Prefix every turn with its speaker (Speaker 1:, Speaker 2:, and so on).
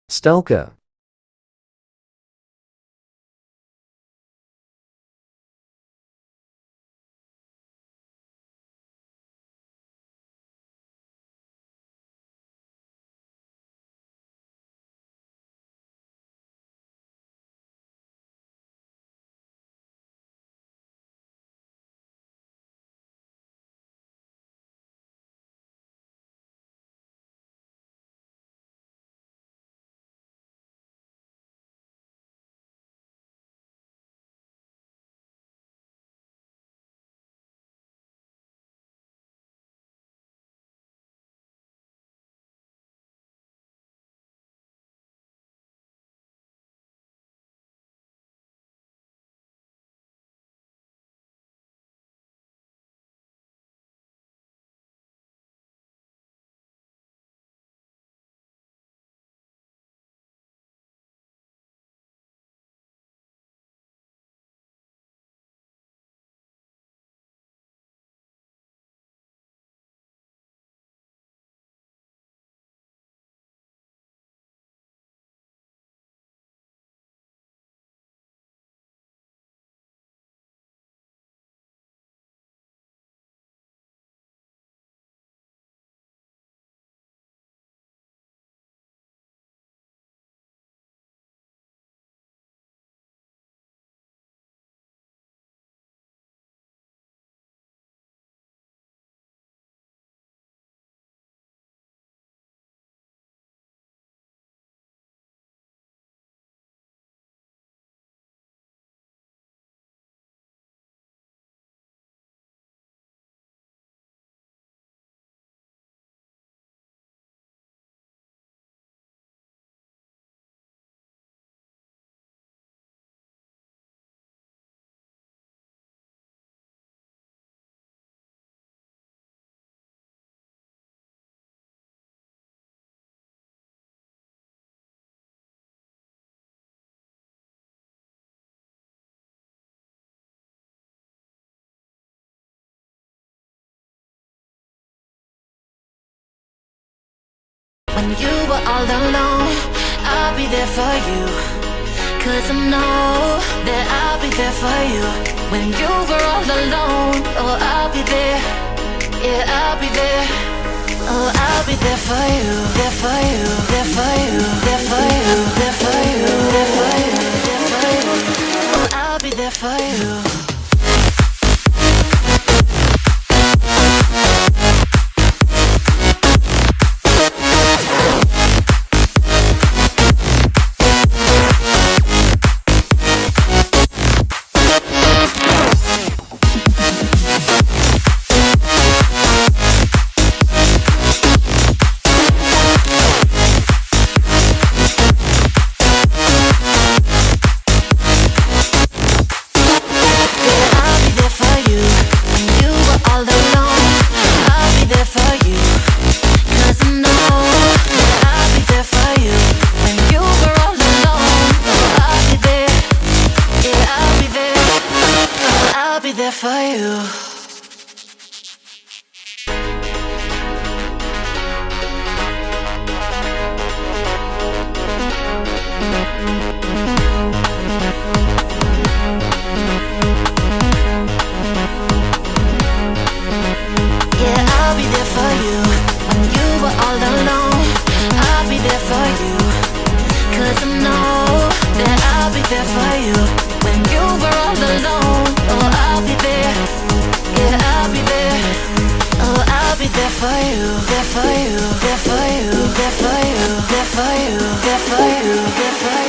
Speaker 1: Stelka.
Speaker 2: When you were all alone, I'll be there for you. 'Cause I know that I'll be there for you. When you were all alone, oh, I'll be there. Yeah, I'll be there. Oh, I'll be there for you. There for you, there for you, there for you, there for you, there for you, there for you. Oh, I'll be there for you. There for you, there for you, there for you, there for you, there for you.